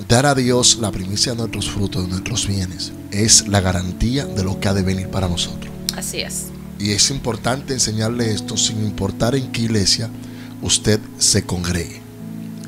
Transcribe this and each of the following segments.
Dar a Dios la primicia de nuestros frutos, de nuestros bienes, es la garantía de lo que ha de venir para nosotros. Así es. Y es importante enseñarle esto sin importar en qué iglesia usted se congregue.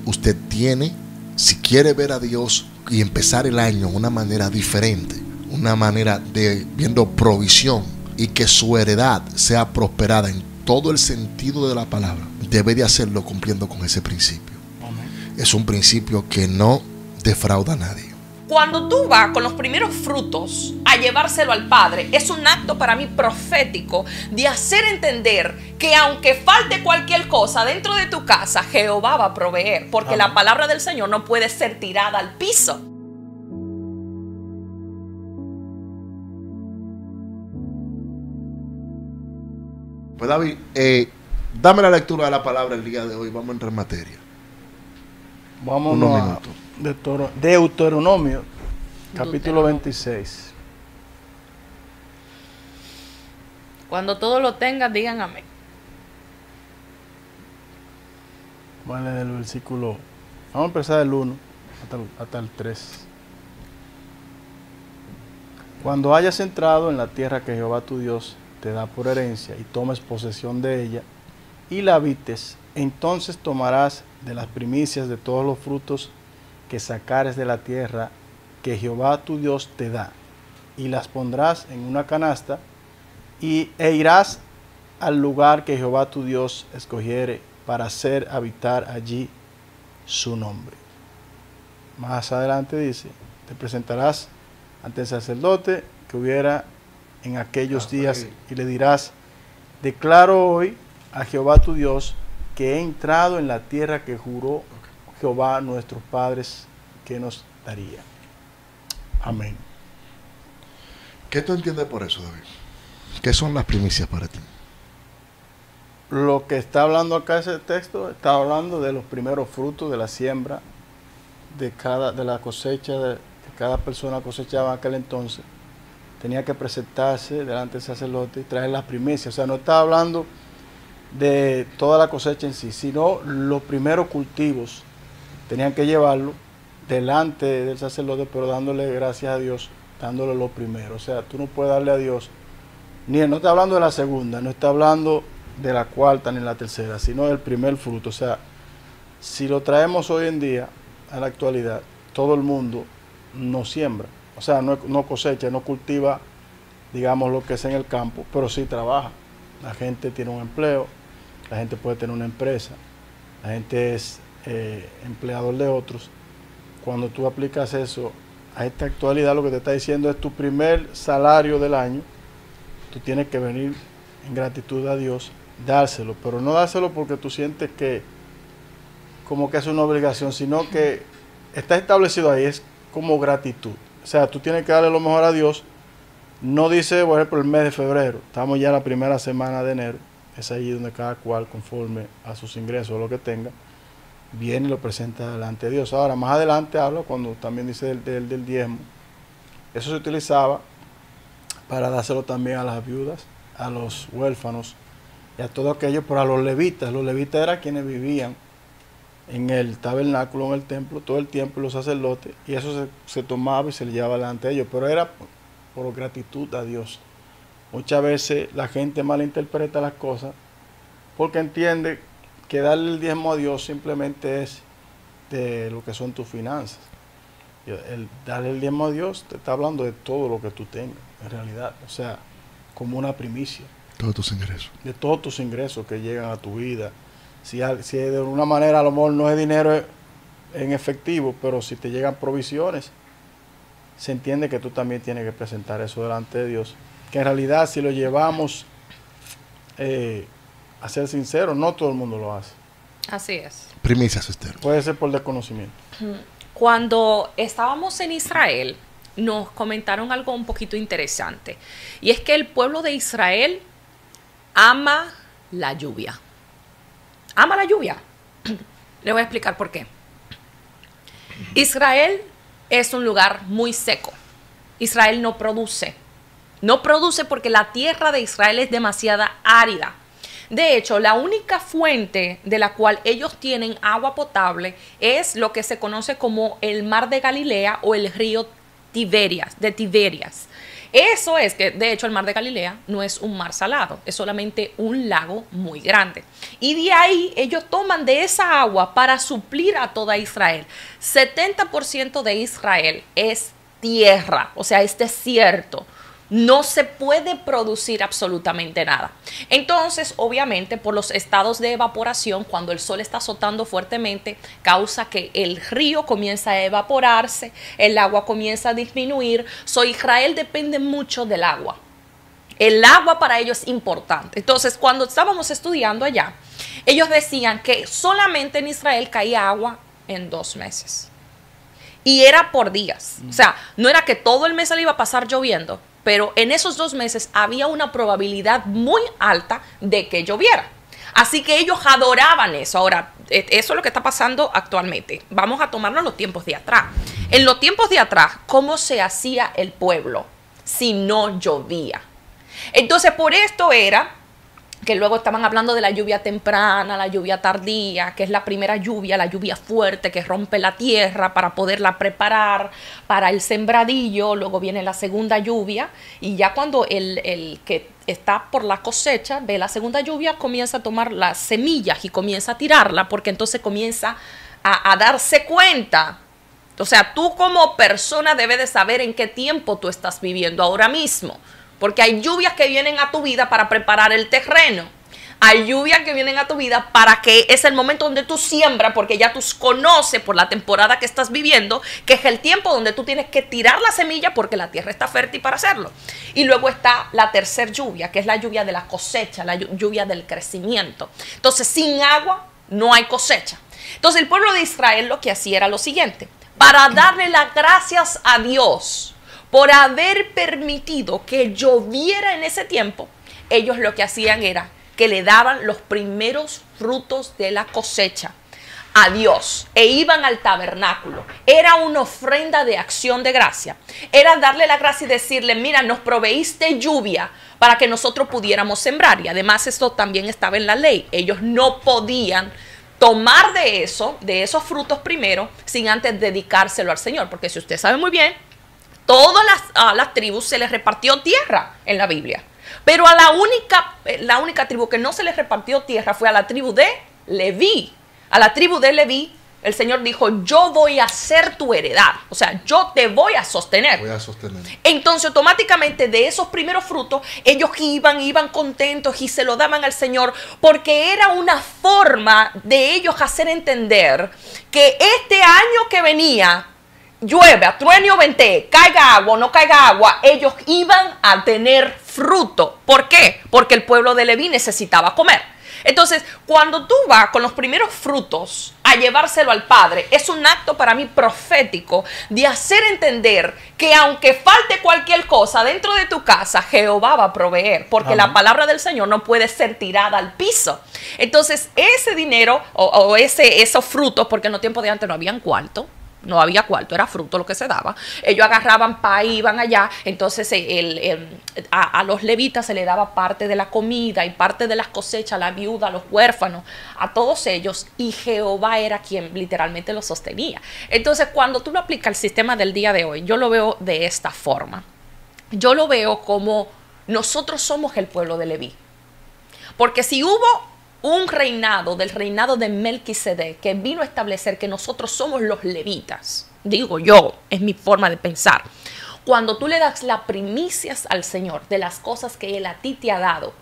Usted tiene, si quiere ver a Dios y empezar el año de una manera diferente, una manera de viendo provisión y que su heredad sea prosperada en todo el sentido de la palabra, debe de hacerlo cumpliendo con ese principio. Amén. Es un principio que no defrauda a nadie. Cuando tú vas con los primeros frutos a llevárselo al Padre, es un acto para mí profético de hacer entender que aunque falte cualquier cosa dentro de tu casa, Jehová va a proveer, porque la palabra del Señor no puede ser tirada al piso. Pues David, dame la lectura de la palabra el día de hoy. Vamos a entrar en materia. Vamos a Deuteronomio, capítulo 26. Cuando todo lo tengan, digan amén. Vamos a leer el versículo. Vamos a empezar del 1 hasta el 3. Cuando hayas entrado en la tierra que Jehová tu Dios te da por herencia y tomes posesión de ella y la habites, entonces tomarás de las primicias de todos los frutos que sacares de la tierra que Jehová tu Dios te da, y las pondrás en una canasta, e irás al lugar que Jehová tu Dios escogiere para hacer habitar allí su nombre. Más adelante dice, te presentarás ante el sacerdote que hubiera en aquellos días y le dirás, declaro hoy a Jehová tu Dios que he entrado en la tierra que juró Jehová a nuestros padres que nos daría. Amén. ¿Qué tú entiendes por eso, David? ¿Qué son las primicias para ti? Lo que está hablando acá ese texto, está hablando de los primeros frutos de la siembra, de la cosecha, de cada persona cosechaba en aquel entonces. Tenía que presentarse delante del sacerdote y traer las primicias. O sea, no está hablando de toda la cosecha en sí, sino los primeros cultivos. Tenían que llevarlo delante del sacerdote, pero dándole gracias a Dios, dándole lo primero. O sea, tú no puedes darle a Dios, no está hablando de la segunda, no está hablando de la cuarta ni la tercera, sino del primer fruto. O sea, si lo traemos hoy en día, a la actualidad, todo el mundo no siembra. O sea, no cosecha, no cultiva, digamos, lo que es en el campo, pero sí trabaja. La gente tiene un empleo, la gente puede tener una empresa, la gente es empleador de otros. Cuando tú aplicas eso a esta actualidad, lo que te está diciendo es tu primer salario del año, tú tienes que venir en gratitud a Dios, dárselo, pero no dárselo porque tú sientes que como que es una obligación, sino que está establecido ahí, es como gratitud. O sea, tú tienes que darle lo mejor a Dios. No dice, por ejemplo, el mes de febrero. Estamos ya en la primera semana de enero. Es ahí donde cada cual, conforme a sus ingresos o lo que tenga, viene y lo presenta delante de Dios. Ahora, más adelante habla cuando también dice del diezmo. Eso se utilizaba para dárselo también a las viudas, a los huérfanos y a todos aquellos, pero a los levitas. Los levitas eran quienes vivían en el tabernáculo, en el templo, todo el tiempo, los sacerdotes, y eso se tomaba y se le llevaba delante de ellos, pero era por gratitud a Dios. Muchas veces la gente malinterpreta las cosas porque entiende que darle el diezmo a Dios simplemente es de lo que son tus finanzas. El darle el diezmo a Dios te está hablando de todo lo que tú tengas, en realidad, o sea, como una primicia. Todos tus ingresos. De todos tus ingresos que llegan a tu vida. Si de alguna manera a lo mejor no es dinero en efectivo, pero si te llegan provisiones, se entiende que tú también tienes que presentar eso delante de Dios. Que en realidad si lo llevamos a ser sinceros, no todo el mundo lo hace. Así es. Primicias, Esther. Puede ser por desconocimiento. Cuando estábamos en Israel, nos comentaron algo un poquito interesante. Y es que el pueblo de Israel ama la lluvia. Ama la lluvia. Le voy a explicar por qué. Israel es un lugar muy seco. Israel no produce. No produce porque la tierra de Israel es demasiado árida. De hecho, la única fuente de la cual ellos tienen agua potable es lo que se conoce como el mar de Galilea o el río Tiberias. Eso es que, de hecho, el mar de Galilea no es un mar salado, es solamente un lago muy grande. Y de ahí ellos toman de esa agua para suplir a toda Israel. 70% de Israel es tierra, o sea, es desierto. No se puede producir absolutamente nada. Entonces, obviamente, por los estados de evaporación, cuando el sol está azotando fuertemente, causa que el río comienza a evaporarse, el agua comienza a disminuir. Israel depende mucho del agua. El agua para ellos es importante. Entonces, cuando estábamos estudiando allá, ellos decían que solamente en Israel caía agua en 2 meses. Y era por días. O sea, no era que todo el mes se le iba a pasar lloviendo, pero en esos 2 meses había una probabilidad muy alta de que lloviera. Así que ellos adoraban eso. Ahora, eso es lo que está pasando actualmente. Vamos a tomarnos los tiempos de atrás. En los tiempos de atrás, ¿cómo se hacía el pueblo si no llovía? Entonces, por esto era que luego estaban hablando de la lluvia temprana, la lluvia tardía, que es la primera lluvia, la lluvia fuerte que rompe la tierra para poderla preparar para el sembradillo. Luego viene la segunda lluvia y ya cuando el que está por la cosecha ve la segunda lluvia, comienza a tomar las semillas y comienza a tirarla, porque entonces comienza a darse cuenta. O sea, tú como persona debes de saber en qué tiempo tú estás viviendo ahora mismo. Porque hay lluvias que vienen a tu vida para preparar el terreno. Hay lluvias que vienen a tu vida para que es el momento donde tú siembras, porque ya tú conoces por la temporada que estás viviendo, que es el tiempo donde tú tienes que tirar la semilla porque la tierra está fértil para hacerlo. Y luego está la tercera lluvia, que es la lluvia de la cosecha, la lluvia del crecimiento. Entonces, sin agua no hay cosecha. Entonces, el pueblo de Israel lo que hacía era lo siguiente: para darle las gracias a Dios por haber permitido que lloviera en ese tiempo, ellos lo que hacían era que le daban los primeros frutos de la cosecha a Dios e iban al tabernáculo. Era una ofrenda de acción de gracia. Era darle la gracia y decirle: mira, nos proveíste lluvia para que nosotros pudiéramos sembrar. Y además esto también estaba en la ley. Ellos no podían tomar de esos frutos primero sin antes dedicárselo al Señor. Porque si usted sabe muy bien, todas las tribus se les repartió tierra en la Biblia. Pero a la única tribu que no se les repartió tierra fue a la tribu de Leví. A la tribu de Leví, el Señor dijo: yo voy a ser tu heredad. O sea, yo te voy a sostener. Voy a sostener. Entonces, automáticamente de esos primeros frutos, ellos iban contentos y se lo daban al Señor, porque era una forma de ellos hacer entender que este año que venía, llueve, truene o ventee, caiga agua o no caiga agua, ellos iban a tener fruto. ¿Por qué? Porque el pueblo de Leví necesitaba comer. Entonces, cuando tú vas con los primeros frutos a llevárselo al Padre, es un acto para mí profético de hacer entender que aunque falte cualquier cosa dentro de tu casa, Jehová va a proveer, porque la palabra del Señor no puede ser tirada al piso. Entonces, ese dinero o esos frutos, porque en los tiempos de antes no habían cuarto, no había cuarto, era fruto lo que se daba. Ellos agarraban pan y iban allá. Entonces a los levitas se le daba parte de la comida y parte de las cosechas, a la viuda, a los huérfanos, a todos ellos. Y Jehová era quien literalmente los sostenía. Entonces, cuando tú lo aplicas al sistema del día de hoy, yo lo veo de esta forma. Yo lo veo como nosotros somos el pueblo de Leví. Porque si hubo un reinado, del reinado de Melquisedec, que vino a establecer que nosotros somos los levitas, digo yo, es mi forma de pensar. Cuando tú le das las primicias al Señor de las cosas que Él a ti te ha dado,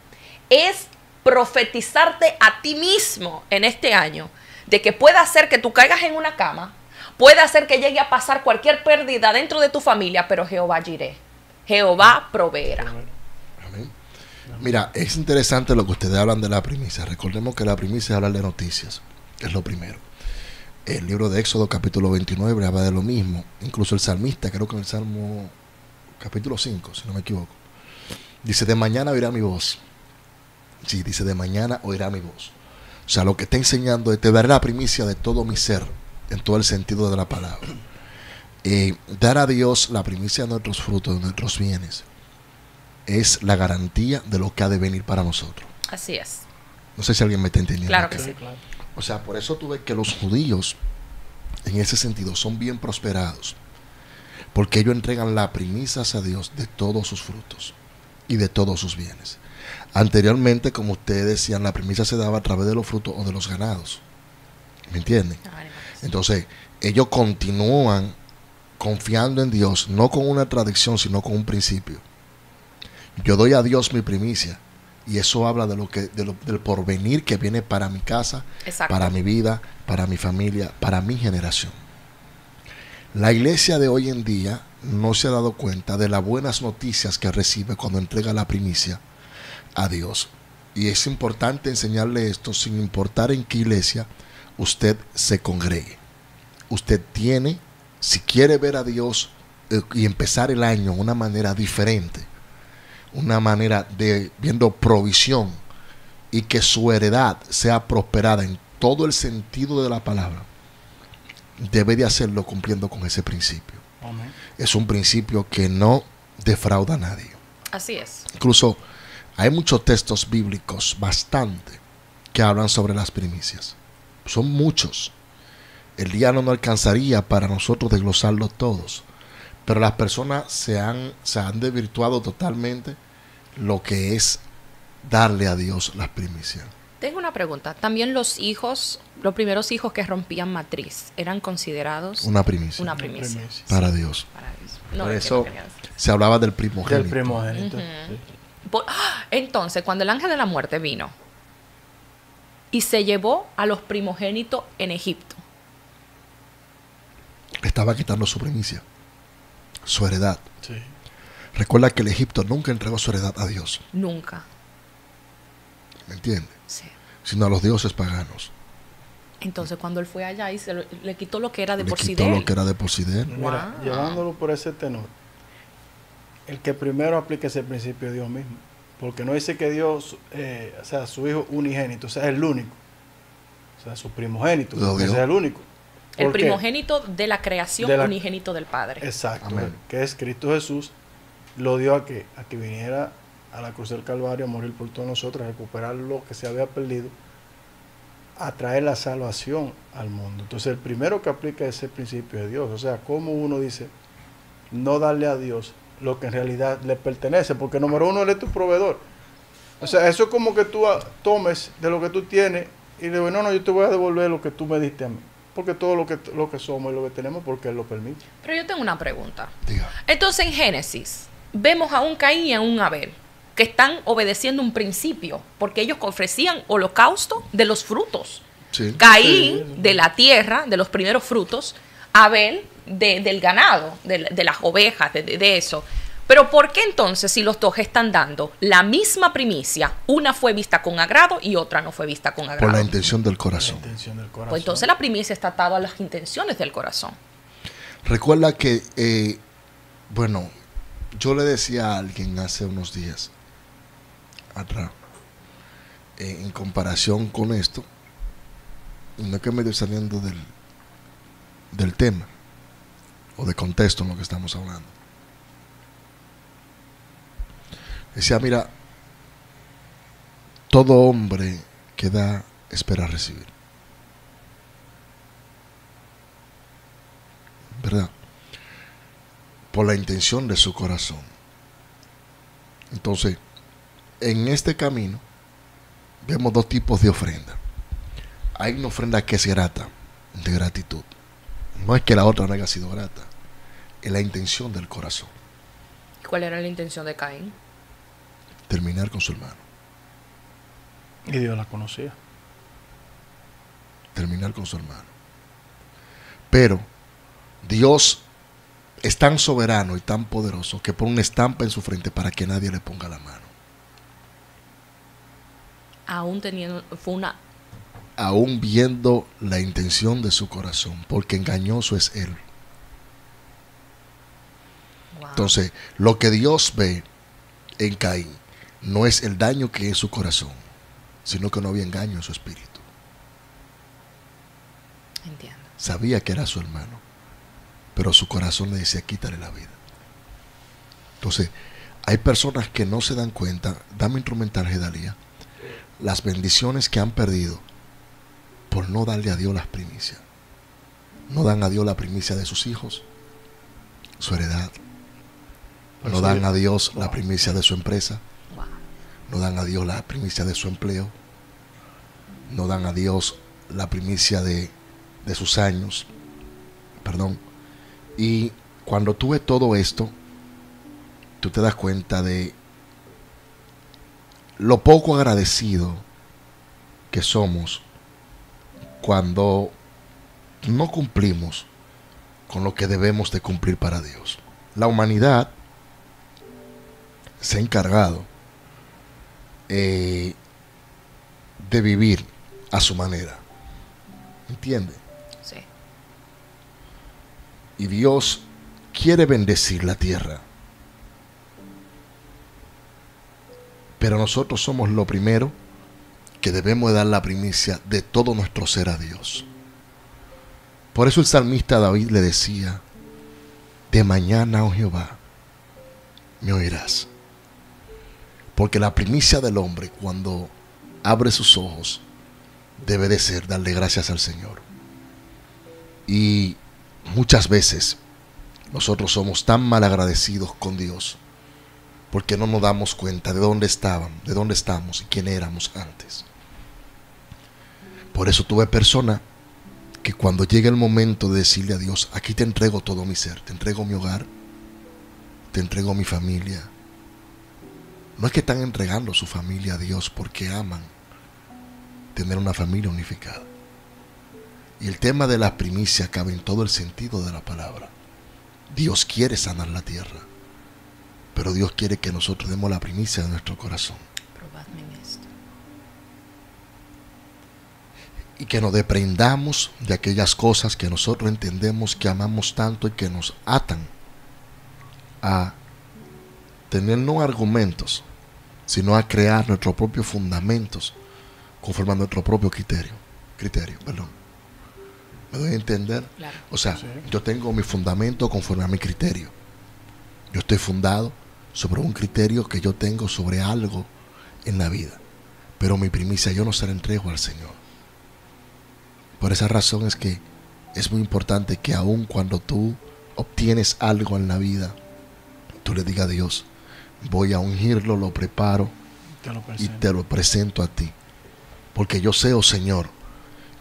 es profetizarte a ti mismo en este año de que pueda hacer que tú caigas en una cama, puede hacer que llegue a pasar cualquier pérdida dentro de tu familia, pero Jehová Jireh, Jehová proveerá. Mira, es interesante lo que ustedes hablan de la primicia. Recordemos que la primicia es hablar de noticias, es lo primero. El libro de Éxodo capítulo 29 habla de lo mismo. Incluso el salmista, creo que en el Salmo capítulo 5, si no me equivoco, dice: de mañana oirá mi voz. Sí, dice: de mañana oirá mi voz. O sea, lo que está enseñando es: te daré la primicia de todo mi ser, en todo el sentido de la palabra. Dar a Dios la primicia de nuestros frutos, de nuestros bienes, es la garantía de lo que ha de venir para nosotros. Así es. No sé si alguien me está entendiendo. Claro acá. que sí. Claro. O sea, por eso tú ves que los judíos, en ese sentido, son bien prosperados. Porque ellos entregan las primicias a Dios de todos sus frutos y de todos sus bienes. Anteriormente, como ustedes decían, la primicia se daba a través de los frutos o de los ganados. ¿Me entienden? Entonces, ellos continúan confiando en Dios, no con una tradición, sino con un principio. Yo doy a Dios mi primicia, y eso habla de del porvenir que viene para mi casa, Exacto. para mi vida, para mi familia, para mi generación. La iglesia de hoy en día no se ha dado cuenta de las buenas noticias que recibe cuando entrega la primicia a Dios. Y es importante enseñarle esto sin importar en qué iglesia usted se congregue. Usted tiene, si quiere ver a Dios y empezar el año de una manera diferente, una manera de viendo provisión y que su heredad sea prosperada en todo el sentido de la palabra, debe de hacerlo cumpliendo con ese principio. Amén. Es un principio que no defrauda a nadie. Así es. Incluso hay muchos textos bíblicos, bastante, que hablan sobre las primicias. Son muchos. El día no nos alcanzaría para nosotros desglosarlos todos. Pero las personas se han desvirtuado totalmente lo que es darle a Dios las primicias. Tengo una pregunta. ¿También los hijos, los primeros hijos que rompían matriz, eran considerados Una primicia una primicia? para Dios. Para Dios. No, Por es que eso no quería decir. se hablaba del primogénito. Del primogénito. Ujú. Sí. Entonces, cuando el ángel de la muerte vino y se llevó a los primogénitos en Egipto, Estaba quitando su primicia, su heredad. Sí. Recuerda que el Egipto nunca entregó su heredad a Dios. nunca. ¿Me entiendes? Sí. Sino a los dioses paganos. Entonces, cuando él fue allá y le quitó lo que era de Le por sí quitó de lo él. que era de por sí de él. Mira, Wow. llevándolo por ese tenor, el que primero aplica ese principio es Dios mismo. Porque no dice que Dios, o sea, su hijo unigénito, o sea, es el único. O sea, su primogénito, Lo porque dio. ese es el único. El ¿Por qué? primogénito de la creación, De la- unigénito del Padre. Exacto, Amén. que es Cristo Jesús, lo dio a que viniera a la cruz del Calvario a morir por todos nosotros, a recuperar lo que se había perdido, a traer la salvación al mundo. Entonces, el primero que aplica ese principio es Dios. O sea, como uno dice, no darle a Dios lo que en realidad le pertenece, porque número uno, Él es tu proveedor. O sea, eso es como que tú tomes de lo que tú tienes y le digo, no, yo te voy a devolver lo que tú me diste a mí. Porque todo lo que somos y lo que tenemos, porque Él lo permite. Pero yo tengo una pregunta. Diga. Entonces, en Génesis, vemos a un Caín y a un Abel, que están obedeciendo un principio, porque ellos ofrecían holocausto de los frutos. Sí. Caín Sí. de la tierra, de los primeros frutos, Abel del ganado, de las ovejas, de eso. Pero ¿por qué entonces, si los dos están dando la misma primicia, una fue vista con agrado y otra no fue vista con Por agrado? la intención del La corazón. intención del corazón. Pues entonces la primicia está atada a las intenciones del corazón. Recuerda que, bueno, yo le decía a alguien hace unos días atrás, en comparación con esto, no es que me estoy saliendo del tema o de contexto en lo que estamos hablando. Decía, mira, todo hombre que da espera recibir. ¿Verdad? Por la intención de su corazón. Entonces, en este camino vemos dos tipos de ofrenda. Hay una ofrenda que es grata, de gratitud. No es que la otra no haya sido grata, es la intención del corazón. ¿Cuál era la intención de Caín? Terminar con su hermano. Y Dios la conocía. Terminar con su hermano. Pero Dios es tan soberano y tan poderoso que pone una estampa en su frente para que nadie le ponga la mano. Aún teniendo, fue una... Aún viendo la intención de su corazón, porque engañoso es él. Wow. Entonces, lo que Dios ve en Caín no es el daño que es en su corazón, sino que no había engaño en su espíritu. Entiendo. Sabía que era su hermano, pero su corazón le decía, quítale la vida. Entonces, hay personas que no se dan cuenta, dame instrumental, Gedalía, las bendiciones que han perdido por no darle a Dios las primicias. No dan a Dios la primicia de sus hijos, su heredad. No dan a Dios la primicia de su empresa. No dan a Dios la primicia de su empleo. No dan a Dios la primicia de sus años. Perdón. Y cuando tú ves todo esto, tú te das cuenta de lo poco agradecido que somos cuando no cumplimos con lo que debemos de cumplir para Dios. La humanidad se ha encargado de vivir a su manera. ¿Entiende? Sí. Y Dios quiere bendecir la tierra. Pero nosotros somos lo primero que debemos dar la primicia de todo nuestro ser a Dios. Por eso el salmista David le decía: de mañana, oh Jehová, me oirás. Porque la primicia del hombre, cuando abre sus ojos, debe de ser darle gracias al Señor. Y muchas veces nosotros somos tan mal agradecidos con Dios porque no nos damos cuenta de dónde estamos y quién éramos antes. Por eso tuve personas que cuando llega el momento de decirle a Dios: aquí te entrego todo mi ser, te entrego mi hogar, te entrego mi familia. No es que están entregando su familia a Dios porque aman tener una familia unificada. Y el tema de la primicia cabe en todo el sentido de la palabra. Dios quiere sanar la tierra, pero Dios quiere que nosotros demos la primicia de nuestro corazón. Probadme en esto. Y que nos desprendamos de aquellas cosas que nosotros entendemos que amamos tanto y que nos atan a tener no argumentos, sino a crear nuestros propios fundamentos conforme a nuestro propio criterio. ¿Me doy a entender? Claro. O sea, Sí. yo tengo mi fundamento conforme a mi criterio. Yo estoy fundado sobre un criterio que yo tengo sobre algo en la vida. Pero mi primicia yo no se la entrego al Señor. Por esa razón es que es muy importante que aun cuando tú obtienes algo en la vida, tú le digas a Dios: voy a ungirlo, lo preparo y te lo presento a ti. Porque yo sé, oh Señor,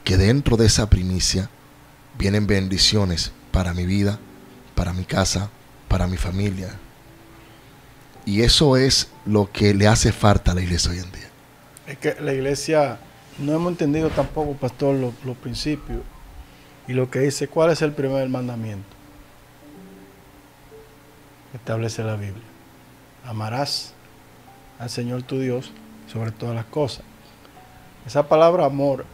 que dentro de esa primicia vienen bendiciones para mi vida, para mi casa, para mi familia. Y eso es lo que le hace falta a la iglesia hoy en día. Es que la iglesia no hemos entendido tampoco, pastor, los principios y lo que dice. ¿Cuál es el primer mandamiento? Establece la Biblia. Amarás al Señor tu Dios sobre todas las cosas. Esa palabra amor,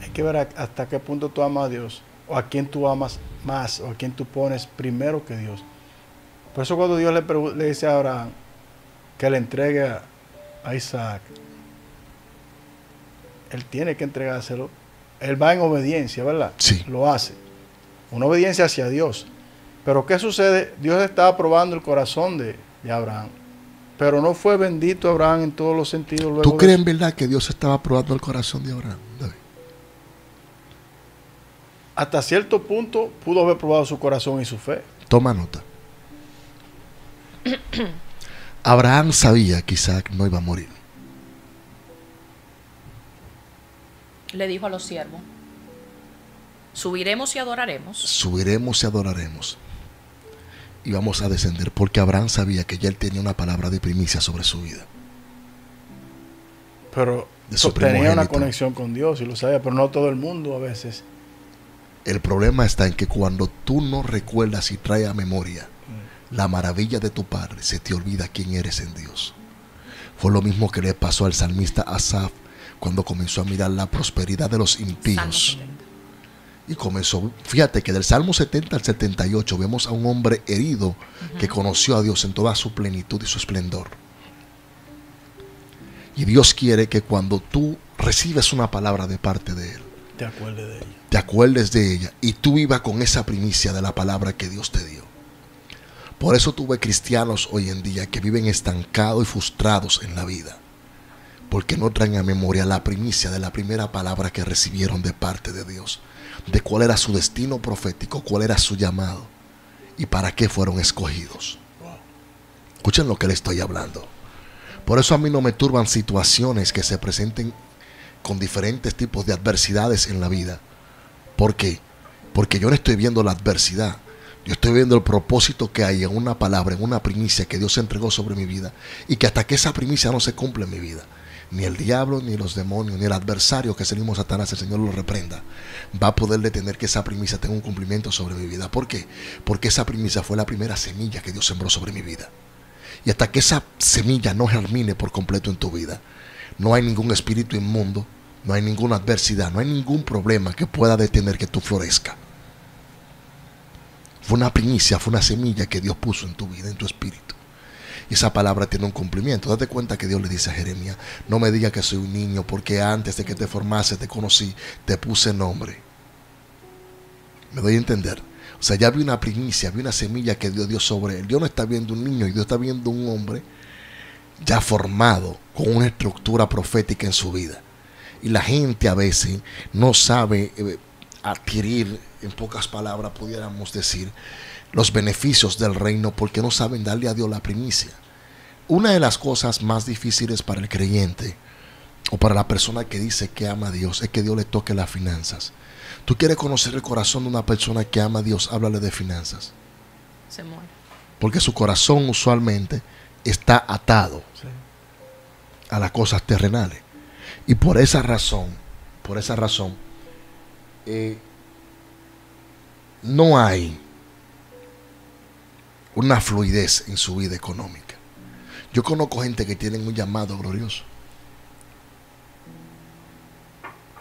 hay que ver hasta qué punto tú amas a Dios, o a quién tú amas más, o a quién tú pones primero que Dios. Por eso cuando Dios le dice a Abraham que le entregue a Isaac, él tiene que entregárselo. Él va en obediencia, ¿verdad? Sí. Lo hace. Una obediencia hacia Dios. Pero ¿qué sucede? Dios estaba probando el corazón de Abraham. Pero no fue bendito Abraham en todos los sentidos. Luego ¿Tú crees en verdad que Dios estaba probando el corazón de Abraham, David? Hasta cierto punto pudo haber probado su corazón y su fe. Toma nota. Abraham sabía que Isaac no iba a morir. Le dijo a los siervos: subiremos y adoraremos. Subiremos y adoraremos. Y vamos a descender, porque Abraham sabía que ya él tenía una palabra de primicia sobre su vida. Pero De su tenía una primogénito. conexión con Dios y lo sabía, pero no todo el mundo a veces. El problema está en que cuando tú no recuerdas y traes a memoria la maravilla de tu padre, se te olvida quién eres en Dios. Fue lo mismo que le pasó al salmista Asaf cuando comenzó a mirar la prosperidad de los Salmo impíos. 70. Y comenzó, fíjate que del Salmo 70 al 78 vemos a un hombre herido que conoció a Dios en toda su plenitud y su esplendor. Y Dios quiere que cuando tú recibes una palabra de parte de Él, Te acuerdes de ella. te acuerdes de ella y tú vivas con esa primicia de la palabra que Dios te dio. Por eso tuve cristianos hoy en día que viven estancados y frustrados en la vida, porque no traen a memoria la primicia de la primera palabra que recibieron de parte de Dios, de cuál era su destino profético, cuál era su llamado y para qué fueron escogidos. Escuchen lo que le estoy hablando. Por eso a mí no me turban situaciones que se presenten con diferentes tipos de adversidades en la vida. ¿Por qué? Porque yo no estoy viendo la adversidad. Yo estoy viendo el propósito que hay en una palabra, en una primicia que Dios entregó sobre mi vida. Y que hasta que esa primicia no se cumple en mi vida, ni el diablo, ni los demonios, ni el adversario, que es el mismo Satanás, el Señor lo reprenda, va a poder detener que esa primicia tenga un cumplimiento sobre mi vida. ¿Por qué? Porque esa primicia fue la primera semilla que Dios sembró sobre mi vida. Y hasta que esa semilla no germine por completo en tu vida, no hay ningún espíritu inmundo, no hay ninguna adversidad, no hay ningún problema que pueda detener que tú florezca. Fue una primicia, fue una semilla que Dios puso en tu vida, en tu espíritu. Y esa palabra tiene un cumplimiento. Date cuenta que Dios le dice a Jeremías: no me digas que soy un niño, porque antes de que te formase, te conocí, te puse nombre. ¿Me doy a entender? O sea, ya había una primicia, había una semilla que Dios dio sobre él. Dios no está viendo un niño, y Dios está viendo un hombre ya formado, con una estructura profética en su vida. Y la gente a veces no sabe adquirir, en pocas palabras pudiéramos decir, los beneficios del reino, porque no saben darle a Dios la primicia. Una de las cosas más difíciles para el creyente o para la persona que dice que ama a Dios es que Dios le toque las finanzas. Tú quieres conocer el corazón de una persona que ama a Dios, háblale de finanzas. Se muere. Porque su corazón usualmente está atado a las cosas terrenales. Y por esa razón, no hay una fluidez en su vida económica. Yo conozco gente que tienen un llamado glorioso,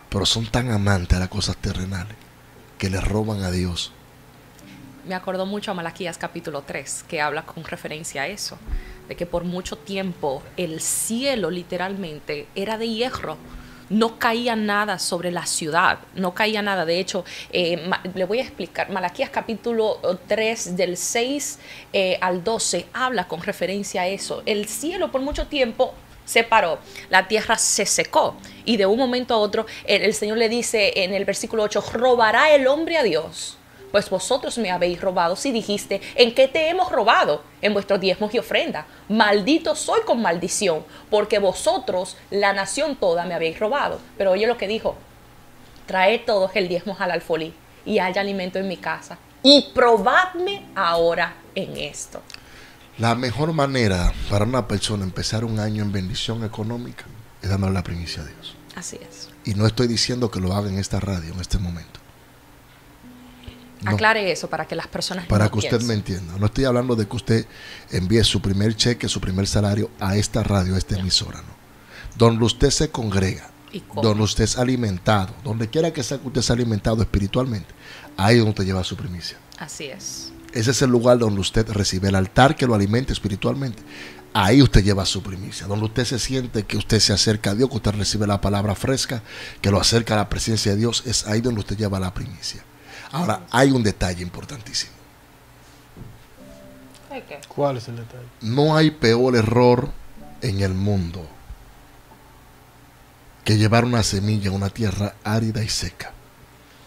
pero son tan amantes a las cosas terrenales que le roban a Dios. Me acordó mucho a Malaquías capítulo 3, que habla con referencia a eso, de que por mucho tiempo el cielo literalmente era de hierro. No caía nada sobre la ciudad, no caía nada. De hecho, le voy a explicar, Malaquías capítulo 3 del 6 al 12 habla con referencia a eso. El cielo por mucho tiempo se paró, la tierra se secó, y de un momento a otro el Señor le dice en el versículo 8: ¿robará el hombre a Dios? Pues vosotros me habéis robado. Si dijiste: ¿en qué te hemos robado? En vuestros diezmos y ofrenda. Maldito soy con maldición, porque vosotros, la nación toda, me habéis robado. Pero oye lo que dijo: traed todos el diezmo al alfolí, y haya alimento en mi casa, y probadme ahora en esto. La mejor manera para una persona empezar un año en bendición económica es dándole la primicia a Dios. Así es. Y no estoy diciendo que lo haga en esta radio en este momento. No. Aclare eso para que las personas para no que usted piensen. me entienda. No estoy hablando de que usted envíe su primer cheque, su primer salario a esta radio, a esta emisora, no. Donde usted se congrega, donde usted es alimentado, donde quiera que sea que usted sea alimentado espiritualmente, ahí es donde usted lleva su primicia. Así es. Ese es el lugar donde usted recibe el altar que lo alimente espiritualmente. Ahí usted lleva su primicia. Donde usted se siente que usted se acerca a Dios, que usted recibe la palabra fresca, que lo acerca a la presencia de Dios, es ahí donde usted lleva la primicia. Ahora, hay un detalle importantísimo. ¿Cuál es el detalle? No hay peor error en el mundo que llevar una semilla a una tierra árida y seca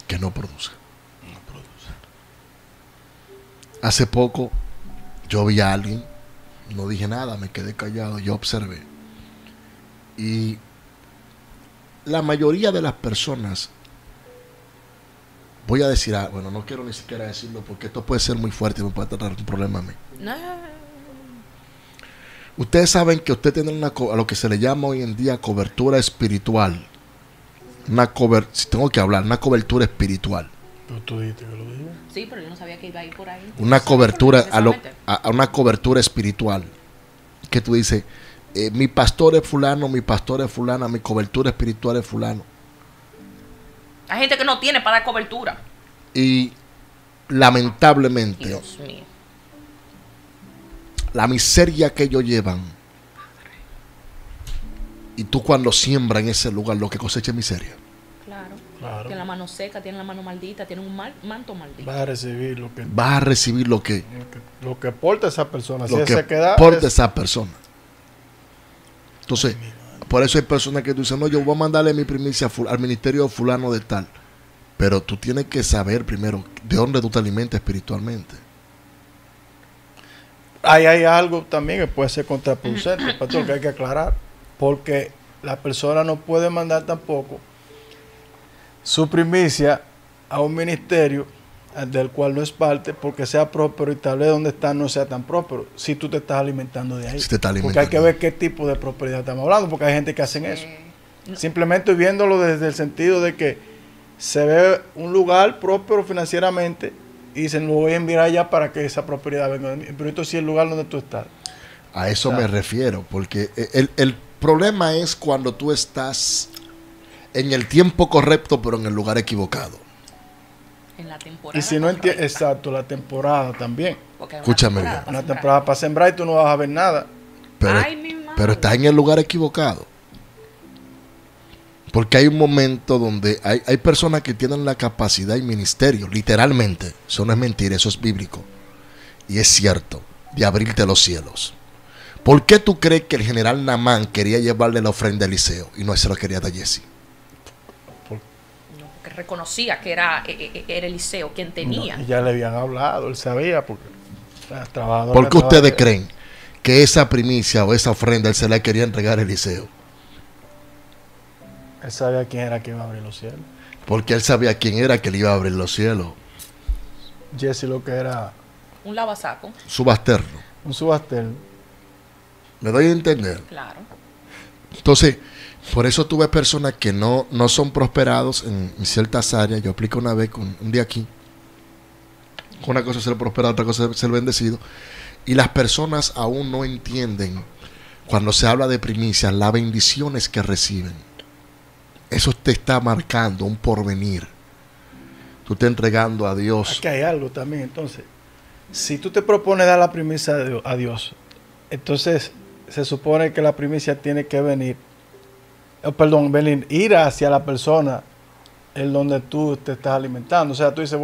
que no produce. Hace poco yo vi a alguien, no dije nada, me quedé callado, yo observé. Y la mayoría de las personas, voy a decir, bueno, no quiero ni siquiera decirlo porque esto puede ser muy fuerte y me puede tratar un problema a mí. No. Ustedes saben que usted tiene a lo que se le llama hoy en día cobertura espiritual. Si tengo que hablar, una cobertura espiritual. Pero tú dijiste que lo dije. Sí, pero yo no sabía que iba a ir por ahí. Una cobertura, a una cobertura espiritual. Que tú dices, mi pastor es fulano, mi pastor es fulana, mi cobertura espiritual es fulano. Hay gente que no tiene para dar cobertura. Y lamentablemente, Dios mío, la miseria que ellos llevan, y tú cuando siembras en ese lugar, lo que cosecha es miseria. claro. Claro. Tiene la mano seca, tiene la mano maldita, tiene un manto maldito. Vas a recibir lo que Vas a recibir lo que porta esa persona. lo Si que se queda, porta esa persona. Entonces, Por eso hay personas que dicen, no, yo voy a mandarle mi primicia al ministerio fulano de tal. Pero tú tienes que saber primero de dónde tú te alimentas espiritualmente. Ahí hay algo también que puede ser contraproducente, pastor, que hay que aclarar. Porque la persona no puede mandar tampoco su primicia a un ministerio del cual no es parte, porque sea próspero y tal vez donde está no sea tan próspero, si tú te estás alimentando de ahí. Si te estás alimentando. Porque hay que ver qué tipo de prosperidad estamos hablando, porque hay gente que hacen eso. Simplemente viéndolo desde el sentido de que se ve un lugar próspero financieramente y dicen, lo voy a enviar allá para que esa prosperidad venga de mí. Pero esto sí es el lugar donde tú estás. A eso me refiero, porque el problema es cuando tú estás en el tiempo correcto, pero en el lugar equivocado. En la temporada. Y si no entiendes, exacto, la temporada también. Escúchame bien. Una temporada para sembrar y tú no vas a ver nada. Pero estás en el lugar equivocado. Porque hay un momento donde hay personas que tienen la capacidad y ministerio, literalmente, eso no es mentira, eso es bíblico. Y es cierto, de abrirte los cielos. ¿Por qué tú crees que el general Naamán quería llevarle la ofrenda a Eliseo y no se lo quería dar a Jesse? Porque reconocía que era Eliseo quien tenía. No, ya le habían hablado, él sabía, porque trabajador. ¿Por qué ustedes creen que esa primicia o esa ofrenda él se la quería entregar a Eliseo? Él sabía quién era que iba a abrir los cielos. Porque él sabía quién era que le iba a abrir los cielos. Jesse lo que era... un lavasaco. Subalterno. Un subalterno. ¿Me doy a entender? Claro. Entonces, por eso tuve personas que no son prosperados en ciertas áreas. Yo aplico una vez un día aquí. Una cosa es ser prosperado, otra cosa es ser bendecido. Y las personas aún no entienden, cuando se habla de primicias, las bendiciones que reciben. Eso te está marcando un porvenir. Tú estás entregando a Dios. Aquí hay algo también, entonces. Si tú te propones dar la primicia a Dios, entonces se supone que la primicia tiene que venir, ir hacia la persona en donde tú te estás alimentando. O sea, tú dices,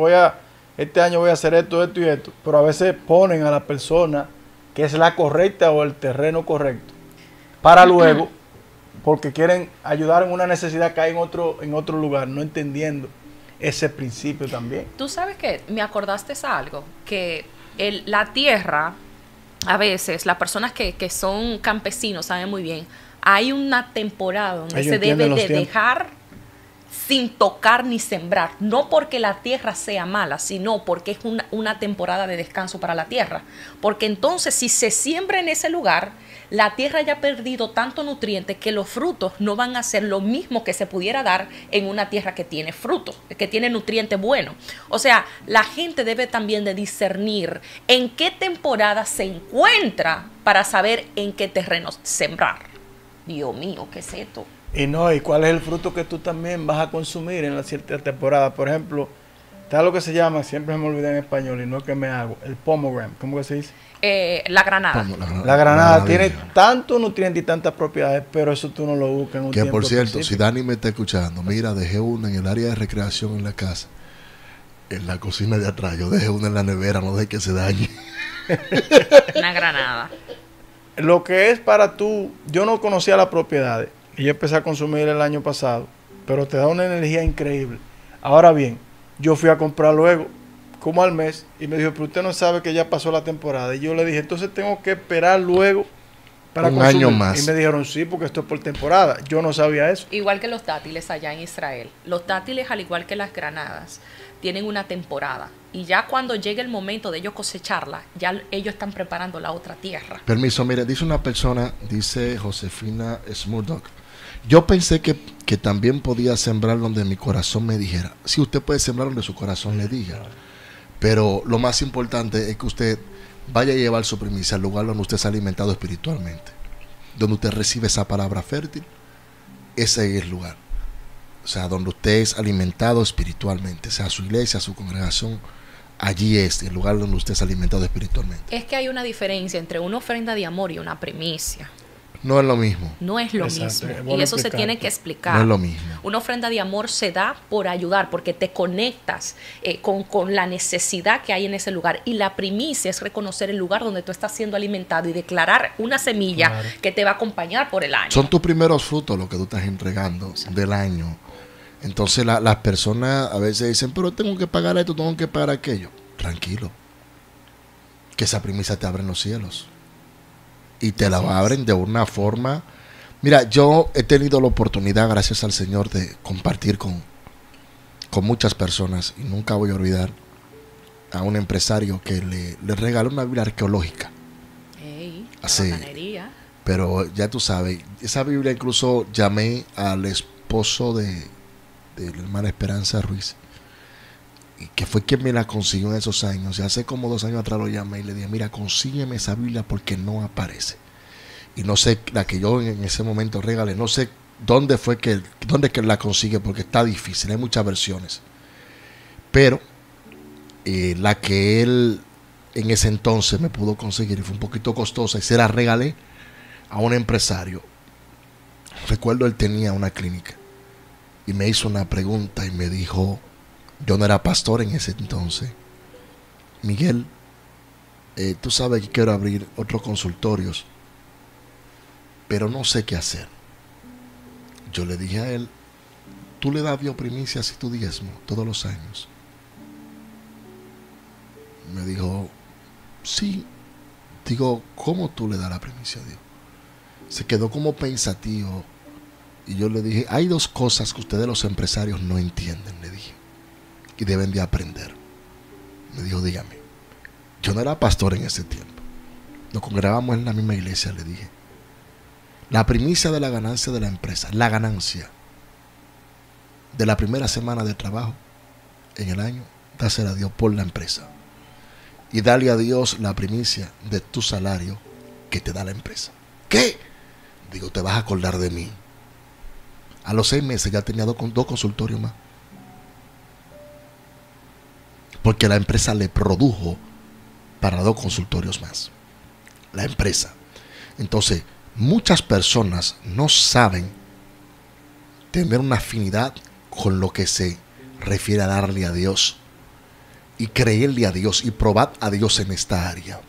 este año voy a hacer esto, esto y esto, pero a veces ponen a la persona que es la correcta o el terreno correcto para luego, porque quieren ayudar en una necesidad que hay en otro lugar, no entendiendo ese principio también. Tú sabes que me acordaste algo, que la tierra, a veces las personas que son campesinos saben muy bien, hay una temporada donde se debe de dejar sin tocar ni sembrar, no porque la tierra sea mala, sino porque es una temporada de descanso para la tierra, porque entonces si se siembra en ese lugar, la tierra ya ha perdido tanto nutriente que los frutos no van a ser lo mismo que se pudiera dar en una tierra que tiene frutos, que tiene nutrientes buenos. O sea, la gente debe también de discernir en qué temporada se encuentra para saber en qué terreno sembrar. Dios mío, ¿qué es esto? Y cuál es el fruto que tú también vas a consumir en la cierta temporada. Por ejemplo, está lo que se llama, siempre me olvidé en español y no es que me hago, el pomegranate, ¿cómo que se dice? La granada. La granada tiene tanto nutriente y tantas propiedades, pero eso tú no lo buscas en un tiempo. Que por cierto, específico. si Dani me está escuchando, mira, dejé una en el área de recreación en la casa, en la cocina de atrás. Yo dejé una en la nevera, no deje que se dañe. Una granada. Lo que es para tú, yo no conocía las propiedades y yo empecé a consumir el año pasado, pero te da una energía increíble. Ahora bien, yo fui a comprar luego, como al mes, y me dijo, pero usted no sabe que ya pasó la temporada. Y yo le dije, entonces tengo que esperar luego para un consumir. año más. Y me dijeron, sí, porque esto es por temporada. Yo no sabía eso. Igual que los dátiles allá en Israel. Los dátiles, al igual que las granadas, tienen una temporada. Y ya cuando llegue el momento de ellos cosecharla, ya ellos están preparando la otra tierra. Permiso, mire, dice una persona, dice Josefina Smurdock. Yo pensé que también podía sembrar donde mi corazón me dijera. Sí, usted puede sembrar donde su corazón le diga. Pero lo más importante es que usted vaya a llevar su primicia al lugar donde usted se ha alimentado espiritualmente. Donde usted recibe esa palabra fértil, ese es el lugar. O sea, donde usted es alimentado espiritualmente, sea su iglesia, su congregación, allí es el lugar donde usted es alimentado espiritualmente. Es que hay una diferencia entre una ofrenda de amor y una primicia. No es lo mismo. No es lo Exacto, mismo. es bueno Y eso se explicar. tiene que explicar. No es lo mismo. Una ofrenda de amor se da por ayudar, porque te conectas con la necesidad que hay en ese lugar. Y la primicia es reconocer el lugar donde tú estás siendo alimentado y declarar una semilla Claro. que te va a acompañar por el año. Son tus primeros frutos lo que tú estás entregando del año. Entonces las personas a veces dicen, pero tengo que pagar esto, tengo que pagar aquello. Tranquilo. Que esa primicia te abre los cielos. Y te la abren de una forma. Mira, yo he tenido la oportunidad, gracias al Señor, de compartir con muchas personas. Y nunca voy a olvidar a un empresario que le regaló una Biblia arqueológica. Ey, la Así. bacanería. Pero ya tú sabes, esa Biblia incluso llamé al esposo de la hermana Esperanza Ruiz, y que fue quien me la consiguió en esos años. Y hace como 2 años atrás lo llamé y le dije, mira, consígueme esa Biblia porque no aparece. Y no sé, la que yo en ese momento regalé, no sé dónde que la consigue, porque está difícil, hay muchas versiones. Pero la que él en ese entonces me pudo conseguir, y fue un poquito costosa, y se la regalé a un empresario. Recuerdo, él tenía una clínica y me hizo una pregunta y me dijo, yo no era pastor en ese entonces, Miguel, tú sabes que quiero abrir otros consultorios, pero no sé qué hacer. Yo le dije a él, tú le das a Dios primicias y tu diezmo todos los años. Me dijo, sí. Digo, ¿cómo tú le das la primicia a Dios? Se quedó como pensativo. Y yo le dije, hay 2 cosas que ustedes los empresarios no entienden, le dije, y deben de aprender. Me dijo, dígame. Yo no era pastor en ese tiempo. Nos congregábamos en la misma iglesia, le dije. La primicia de la ganancia de la empresa, la ganancia de la primera semana de trabajo en el año, dásela a Dios por la empresa. Y dale a Dios la primicia de tu salario que te da la empresa. ¿Qué? Digo, te vas a acordar de mí. A los 6 meses ya tenía 2 consultorios más. Porque la empresa le produjo para 2 consultorios más. La empresa. Entonces, muchas personas no saben tener una afinidad con lo que se refiere a darle a Dios y creerle a Dios y probar a Dios en esta área.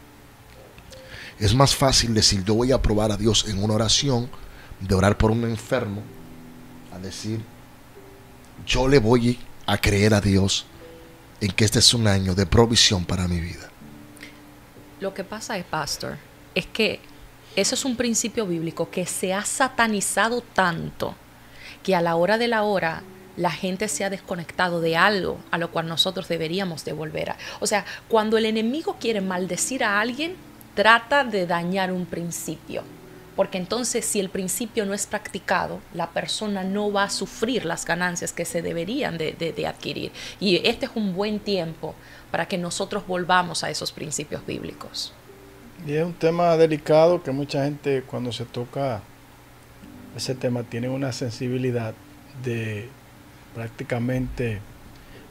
Es más fácil decir, yo voy a probar a Dios en una oración, de orar por un enfermo, a decir, yo le voy a creer a Dios en que este es un año de provisión para mi vida. Lo que pasa es, pastor, es que eso es un principio bíblico que se ha satanizado tanto que a la hora de la hora la gente se ha desconectado de algo a lo cual nosotros deberíamos devolver. O sea, cuando el enemigo quiere maldecir a alguien, trata de dañar un principio. Porque entonces, si el principio no es practicado, la persona no va a sufrir las ganancias que se deberían de adquirir. Y este es un buen tiempo para que nosotros volvamos a esos principios bíblicos. Y es un tema delicado que mucha gente, cuando se toca ese tema, tiene una sensibilidad de prácticamente,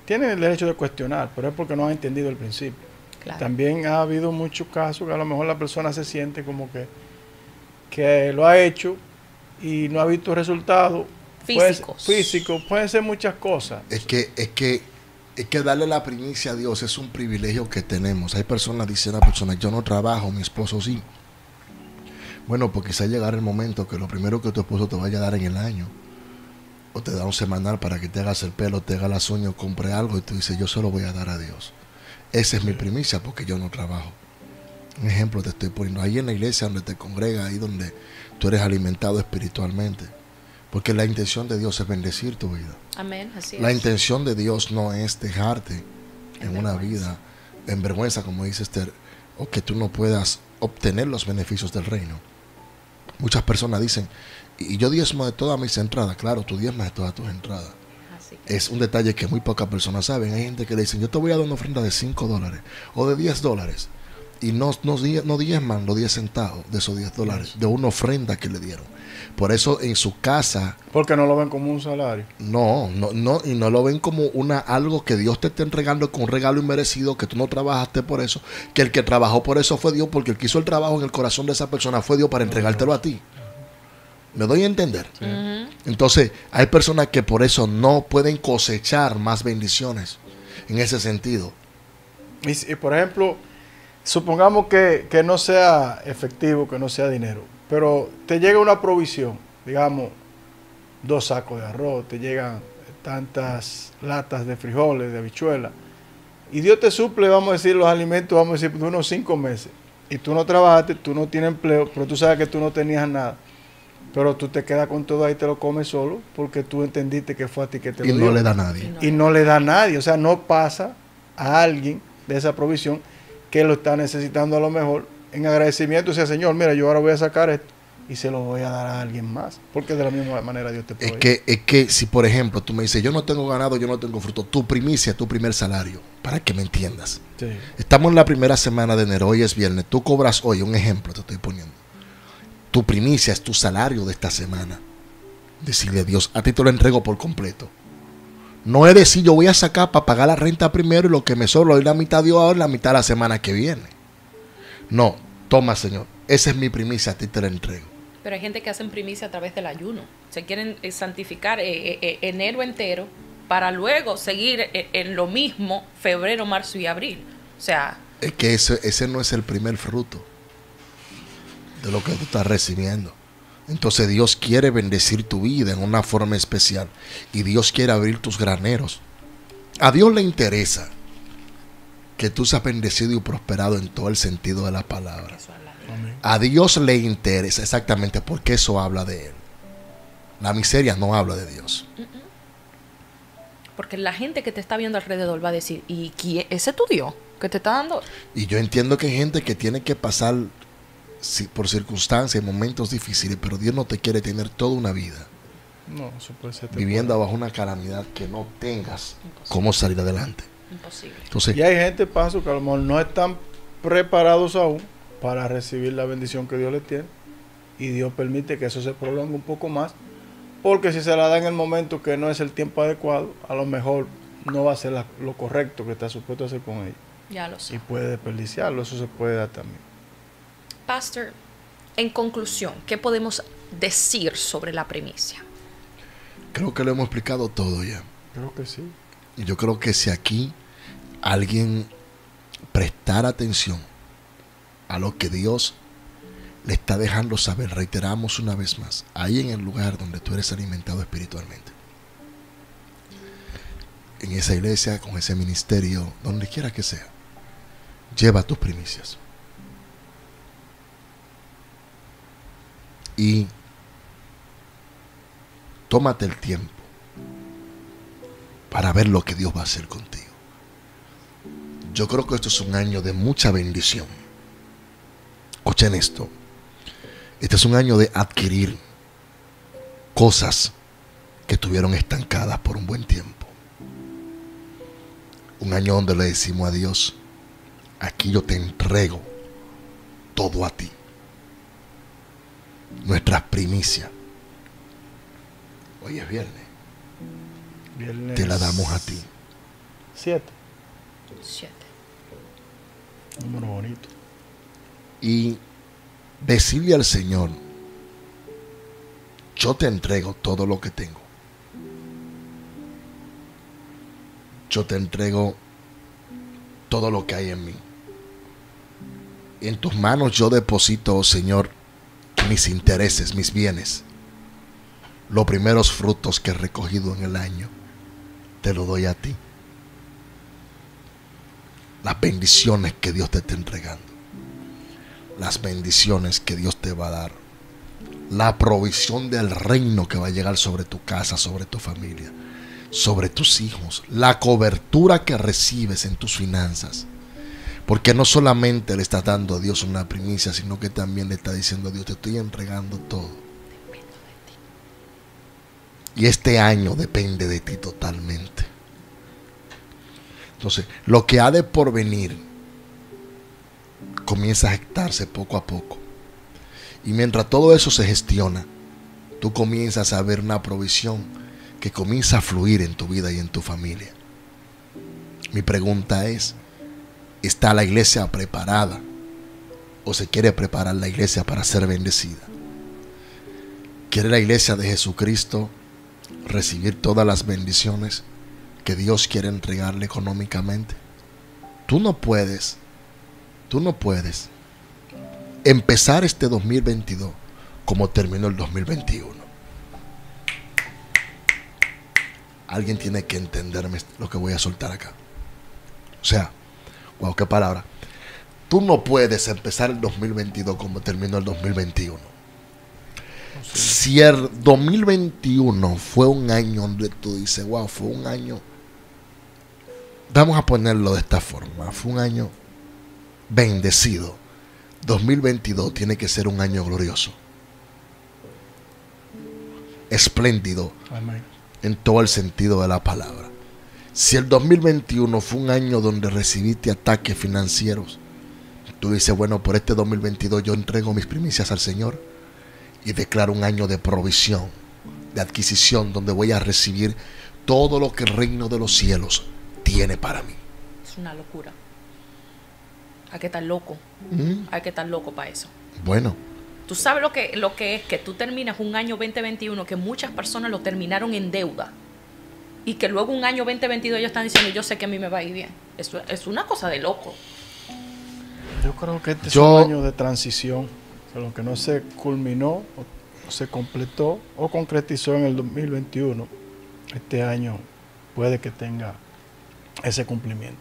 tienen el derecho de cuestionar, pero es porque no han entendido el principio. Claro. También ha habido muchos casos que a lo mejor la persona se siente como que lo ha hecho y no ha visto resultados físicos, pueden ser muchas cosas. Es que darle la primicia a Dios es un privilegio que tenemos. Hay personas, dice una persona, yo no trabajo, mi esposo sí. Bueno, pues quizá llegará el momento que lo primero que tu esposo te vaya a dar en el año, o te da un semanal para que te hagas el pelo, te hagas las uñas, compre algo, y tú dices, yo se lo voy a dar a Dios. Esa es mi primicia porque yo no trabajo. Un ejemplo te estoy poniendo. Ahí en la iglesia donde te congregas, ahí donde tú eres alimentado espiritualmente. Porque la intención de Dios es bendecir tu vida. Amén, así La es. intención de Dios no es dejarte en una vergüenza. vida en vergüenza, como dice Esther, o que tú no puedas obtener los beneficios del reino. Muchas personas dicen, y yo diezmo de todas mis entradas. Claro, tú diezmas de todas tus entradas. Así que, Es un detalle que muy pocas personas saben. Hay gente que le dicen, yo te voy a dar una ofrenda de $5 o de $10, y no diezman los 10 centavos de esos $10 de una ofrenda que le dieron. Por eso en su casa Porque no lo ven como un salario. no, y no lo ven como algo que Dios te está entregando con un regalo inmerecido, que tú no trabajaste por eso, que el que trabajó por eso fue Dios, porque el que hizo el trabajo en el corazón de esa persona fue Dios para entregártelo a ti. ¿Me doy a entender? Ujú. Entonces, hay personas que por eso no pueden cosechar más bendiciones en ese sentido. Y, por ejemplo, supongamos que no sea efectivo, que no sea dinero, pero te llega una provisión, digamos, 2 sacos de arroz, te llegan tantas latas de frijoles, de habichuelas, y Dios te suple, vamos a decir, los alimentos, vamos a decir, de unos 5 meses, y tú no trabajaste, tú no tienes empleo, pero tú sabes que tú no tenías nada, pero tú te quedas con todo ahí y te lo comes solo, porque tú entendiste que fue a ti que te Y lo no dio. le da a nadie. Y no le da a nadie, o sea, no pasa a alguien de esa provisión que lo está necesitando a lo mejor en agradecimiento, o sea, Señor, mira, yo ahora voy a sacar esto y se lo voy a dar a alguien más, porque de la misma manera Dios te provee. Es que si por ejemplo tú me dices, yo no tengo ganado, yo no tengo fruto, tu primicia, tu primer salario, para que me entiendas. Sí. Estamos en la primera semana de enero, hoy es viernes, tú cobras hoy, un ejemplo te estoy poniendo. Tu primicia es tu salario de esta semana. Decirle a Dios, a ti te lo entrego por completo. No es decir, yo voy a sacar para pagar la renta primero y lo que me sobra, doy la mitad de ahora y la mitad la semana que viene. No, toma, Señor, esa es mi primicia, a ti te la entrego. Pero hay gente que hacen primicia a través del ayuno. Se quieren santificar enero entero para luego seguir en lo mismo febrero, marzo y abril. O sea, Es que ese no es el primer fruto de lo que tú estás recibiendo. Entonces Dios quiere bendecir tu vida en una forma especial y Dios quiere abrir tus graneros. A Dios le interesa que tú seas bendecido y prosperado en todo el sentido de la palabra. eso habla de Amén. A Dios le interesa exactamente porque eso habla de Él. La miseria no habla de Dios. Porque la gente que te está viendo alrededor va a decir, ¿y quién? ¿Ese es tu Dios que te está dando? Y yo entiendo que hay gente que tiene que pasar por circunstancias, momentos difíciles, pero Dios no te quiere tener toda una vida No, eso puede ser viviendo bajo una calamidad que no tengas cómo salir adelante. Imposible. Entonces, Y hay gente, Paso, que a lo mejor no están preparados aún para recibir la bendición que Dios les tiene. Y Dios permite que eso se prolongue un poco más. Porque si se la da en el momento que no es el tiempo adecuado, a lo mejor no va a ser lo correcto que está supuesto a hacer con ella. Ya lo sé. Y puede desperdiciarlo, eso se puede dar también. Pastor, en conclusión, ¿qué podemos decir sobre la primicia? creo que lo hemos explicado todo ya. Creo que sí. Y yo creo que si aquí alguien prestara atención a lo que Dios le está dejando saber, reiteramos una vez más, ahí en el lugar donde tú eres alimentado espiritualmente, en esa iglesia, con ese ministerio, donde quiera que sea, lleva tus primicias y tómate el tiempo para ver lo que Dios va a hacer contigo. Yo creo que esto es un año de mucha bendición. Escuchen esto. Este es un año de adquirir cosas que estuvieron estancadas por un buen tiempo. Un año donde le decimos a Dios, aquí yo te entrego todo a ti. Nuestras primicias. Hoy es viernes. Viernes Te la damos a ti. 7. 7. Número bonito. Y decirle al Señor, yo te entrego todo lo que tengo. Yo te entrego todo lo que hay en mí. En tus manos yo deposito, oh Señor, mis intereses, mis bienes. Los primeros frutos que he recogido en el año, te lo doy a ti. Las bendiciones que Dios te está entregando. Las bendiciones que Dios te va a dar. La provisión del reino que va a llegar sobre tu casa, sobre tu familia, sobre tus hijos. La cobertura que recibes en tus finanzas. Porque no solamente le estás dando a Dios una primicia, sino que también le está diciendo a Dios, te estoy entregando todo. Y este año depende de ti totalmente. Entonces, lo que ha de porvenir comienza a gestarse poco a poco. Y mientras todo eso se gestiona, tú comienzas a ver una provisión que comienza a fluir en tu vida y en tu familia. Mi pregunta es, ¿está la iglesia preparada? ¿O se quiere preparar la iglesia para ser bendecida? ¿Quiere la iglesia de Jesucristo recibir todas las bendiciones que Dios quiere entregarle económicamente? Tú no puedes empezar este 2022 como terminó el 2021. Alguien tiene que entenderme lo que voy a soltar acá. O sea, wow, qué palabra. Tú no puedes empezar el 2022 como terminó el 2021. Si el 2021 fue un año donde tú dices, wow, fue un año, vamos a ponerlo de esta forma, fue un año bendecido, 2022 tiene que ser un año glorioso, espléndido, Amén. en todo el sentido de la palabra. Si el 2021 fue un año donde recibiste ataques financieros, tú dices, bueno, por este 2022 yo entrego mis primicias al Señor y declaro un año de provisión, de adquisición, donde voy a recibir todo lo que el reino de los cielos tiene para mí. Es una locura. Hay que estar loco. Hay que estar loco para eso. Bueno, Tú sabes lo que es que tú terminas un año 2021 que muchas personas lo terminaron en deuda y que luego un año 2022 ellos están diciendo, yo sé que a mí me va a ir bien. Eso es una cosa de loco. Yo creo que este es un año de transición, que lo que no se culminó o se completó o concretizó en el 2021, este año puede que tenga ese cumplimiento.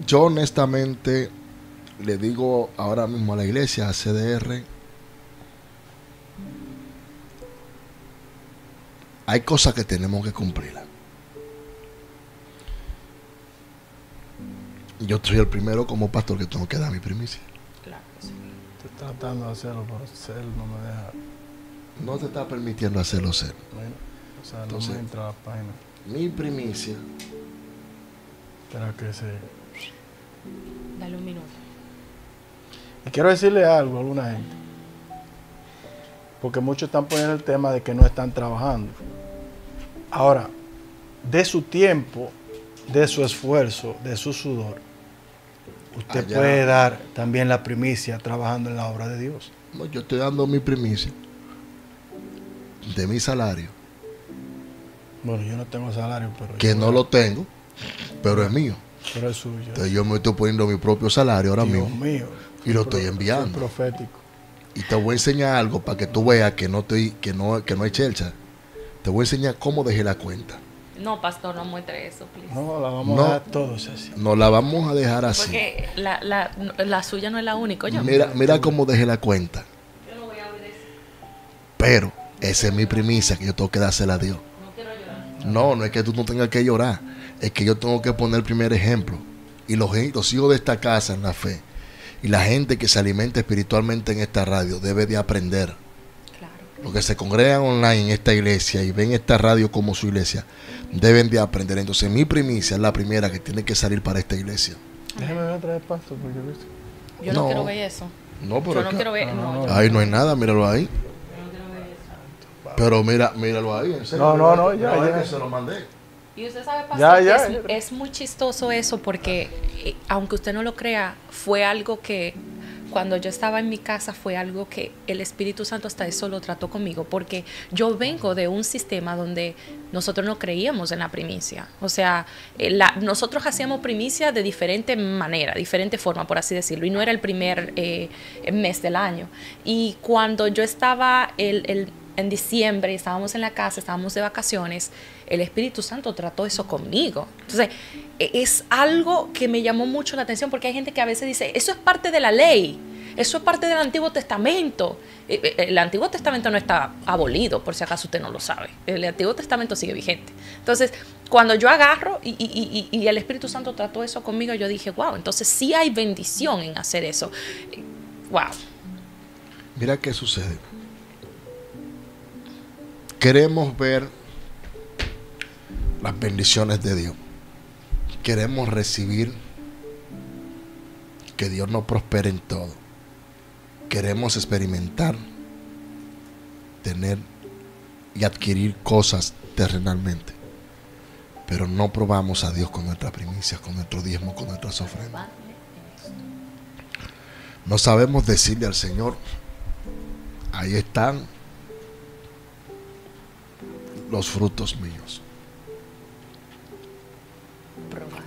yo honestamente le digo ahora mismo a la iglesia, a CDR, hay cosas que tenemos que cumplirlas. Yo soy el primero como pastor que tengo que dar mi primicia. Claro que sí. Estoy tratando de hacerlo, pero Cel no me deja. No te está permitiendo hacerlo ser. Bueno, o sea, Entonces, no me entra a la página. Mi primicia, Espera que se... Dale un minuto. Y quiero decirle algo a alguna gente. Porque muchos están poniendo el tema de que no están trabajando. Ahora, de su tiempo, de su esfuerzo, de su sudor, usted Allá. puede dar también la primicia trabajando en la obra de Dios. no, yo estoy dando mi primicia de mi salario, Bueno, yo no tengo salario, pero... que no lo tengo, pero es mío. Pero es suyo. Entonces yo me estoy poniendo mi propio salario ahora Dios mismo mío. y lo estoy enviando. Soy profético. Y te voy a enseñar algo para que tú veas que no hay chelcha. Te voy a enseñar cómo dejé la cuenta. No, pastor, no muestre eso, please. No, la vamos No. a dar todos así. Nos la vamos a dejar así. Porque la suya no es la única. Oye, Mira cómo dejé la cuenta. yo no voy a abrir eso. Pero esa es mi primicia que yo tengo que dársela a Dios. No quiero llorar. No es que tú no tengas que llorar. Es que yo tengo que poner el primer ejemplo. Y los hijos de esta casa en la fe y la gente que se alimenta espiritualmente en esta radio debe de aprender. Claro. Los que se congregan online en esta iglesia y ven esta radio como su iglesia deben de aprender. Entonces mi primicia es la primera que tiene que salir para esta iglesia. Déjeme ver otra vez pasto, porque yo he visto. Yo no No. quiero ver eso. No, pero Yo no acá- quiero ver. No, yo ahí no hay nada, míralo ahí. no quiero ver eso. Pero míralo ahí, en serio. No, ya, Míralo ahí ya. que se lo mandé. Y usted sabe, pastor, Ya, que ya. es muy chistoso eso porque, aunque usted no lo crea, fue algo que cuando yo estaba en mi casa fue algo que el Espíritu Santo hasta eso lo trató conmigo, porque yo vengo de un sistema donde nosotros no creíamos en la primicia. O sea, nosotros hacíamos primicia de diferente manera, diferente forma, por así decirlo, y no era el primer mes del año. Y cuando yo estaba en diciembre, estábamos en la casa, estábamos de vacaciones, el Espíritu Santo trató eso conmigo. Entonces, es algo que me llamó mucho la atención, porque hay gente que a veces dice, eso es parte de la ley, eso es parte del Antiguo Testamento. El Antiguo Testamento no está abolido, por si acaso usted no lo sabe. El Antiguo Testamento sigue vigente. Entonces, cuando yo agarro y el Espíritu Santo trató eso conmigo, yo dije, wow, entonces sí hay bendición en hacer eso. Wow. Mira qué sucede. Queremos ver las bendiciones de Dios. Queremos recibir que Dios nos prospere en todo. Queremos experimentar, tener y adquirir cosas terrenalmente. Pero no probamos a Dios con nuestras primicias, con nuestro diezmo, con nuestras ofrendas. No sabemos decirle al Señor, ahí están los frutos míos. Probadme.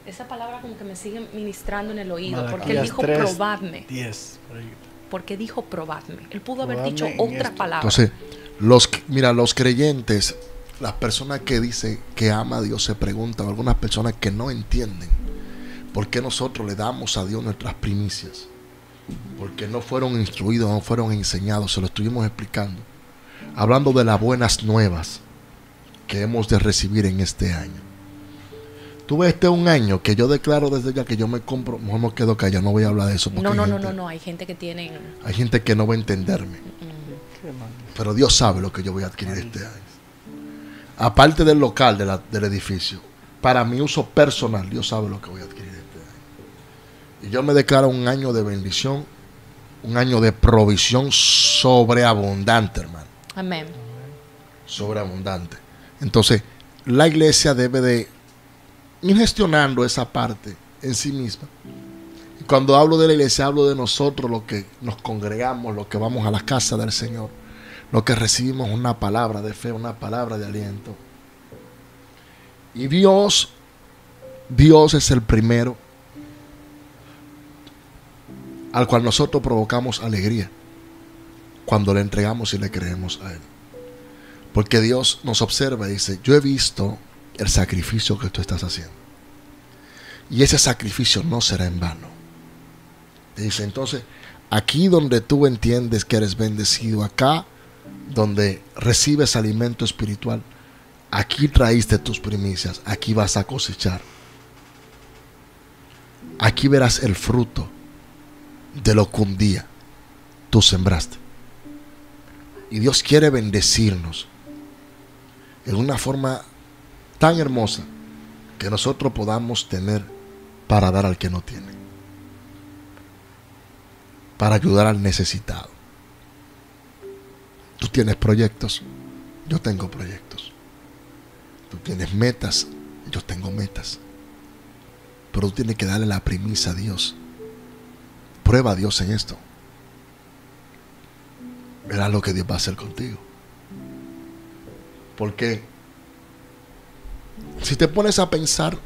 Esa palabra como que me sigue ministrando en el oído, porque Malaquías él dijo 3, probadme. 10, por ahí. Porque dijo probadme. Él pudo haber Probadme dicho en otra esto. palabra. Entonces, los creyentes, las personas que dicen que ama a Dios se preguntan, algunas personas que no entienden por qué nosotros le damos a Dios nuestras primicias. Porque no fueron instruidos, no fueron enseñados, se lo estuvimos explicando. Hablando de las buenas nuevas que hemos de recibir en este año. Tú ves, este es un año que yo declaro desde ya que yo me compro, mejor me quedo callado, no voy a hablar de eso. Porque No, hay gente que tiene... hay gente que no va a entenderme. Qué mal. Pero Dios sabe lo que yo voy a adquirir este año. Aparte del local, del edificio, para mi uso personal, Dios sabe lo que voy a adquirir este año. Y yo me declaro un año de bendición, un año de provisión sobreabundante, hermano. Amén. Sobreabundante. Entonces, la iglesia debe de ir gestionando esa parte en sí misma. Y cuando hablo de la iglesia, hablo de nosotros, los que nos congregamos, los que vamos a la casa del Señor, los que recibimos una palabra de fe, una palabra de aliento. Y Dios es el primero al cual nosotros provocamos alegría cuando le entregamos y le creemos a Él. Porque Dios nos observa y dice, yo he visto el sacrificio que tú estás haciendo. Y ese sacrificio no será en vano. Dice, entonces, aquí donde tú entiendes que eres bendecido, acá donde recibes alimento espiritual, aquí traíste tus primicias, aquí vas a cosechar. Aquí verás el fruto de lo que un día tú sembraste. Y Dios quiere bendecirnos en una forma tan hermosa que nosotros podamos tener para dar al que no tiene, para ayudar al necesitado. Tú tienes proyectos, yo tengo proyectos. Tú tienes metas, yo tengo metas. Pero tú tienes que darle la primicia a Dios. Prueba a Dios en esto. Verás lo que Dios va a hacer contigo. Porque si te pones a pensar,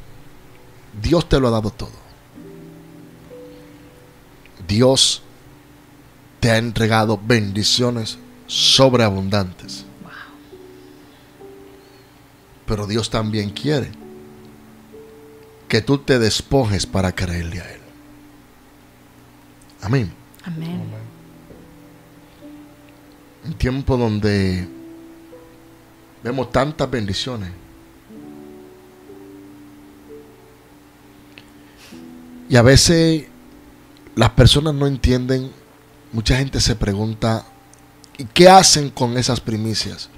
Dios te lo ha dado todo. Dios te ha entregado bendiciones sobreabundantes. Wow. Pero Dios también quiere que tú te despojes para creerle a Él. Amén. Amén. Un tiempo donde vemos tantas bendiciones. Y a veces las personas no entienden. Mucha gente se pregunta, ¿y qué hacen con esas primicias?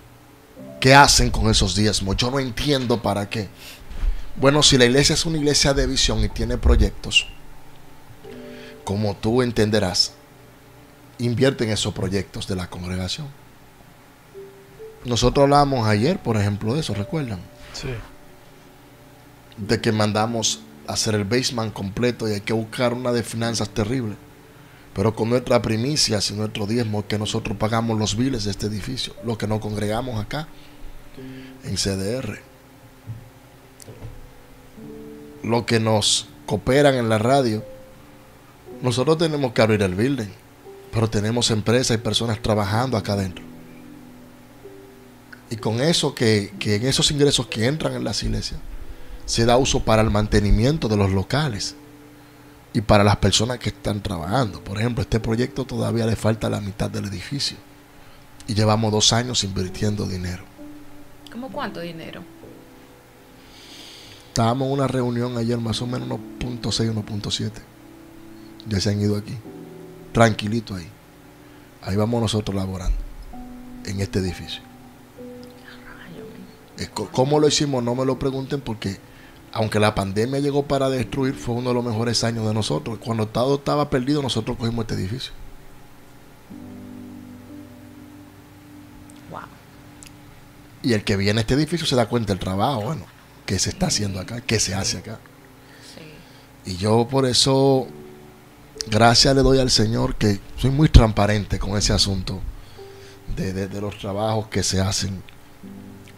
¿Qué hacen con esos diezmos? Yo no entiendo para qué. Bueno, si la iglesia es una iglesia de visión y tiene proyectos, como tú entenderás, invierte en esos proyectos de la congregación. Nosotros hablábamos ayer, por ejemplo, de eso, ¿recuerdan? Sí. De que mandamos a hacer el basement completo y hay que buscar una de finanzas terrible. Pero con nuestra primicia y nuestro diezmo, que nosotros pagamos los biles de este edificio, lo que nos congregamos acá en CDR, lo que nos cooperan en la radio, nosotros tenemos que abrir el building, pero tenemos empresas y personas trabajando acá adentro. Y con eso que en esos ingresos que entran en las iglesias se da uso para el mantenimiento de los locales y para las personas que están trabajando. Por ejemplo, este proyecto todavía le falta la mitad del edificio y llevamos 2 años invirtiendo dinero. ¿Cómo cuánto dinero? Estábamos en una reunión ayer, más o menos 1.6, 1.7. Ya se han ido aquí, tranquilito ahí. Ahí vamos nosotros laborando en este edificio. ¿Cómo lo hicimos? No me lo pregunten, porque aunque la pandemia llegó para destruir, fue uno de los mejores años de nosotros. Cuando todo estaba perdido, nosotros cogimos este edificio. Wow. Y el que viene a este edificio se da cuenta del trabajo, bueno, que se está haciendo acá, que se hace acá. Sí. Y yo por eso, gracias le doy al Señor, que soy muy transparente con ese asunto de los trabajos que se hacen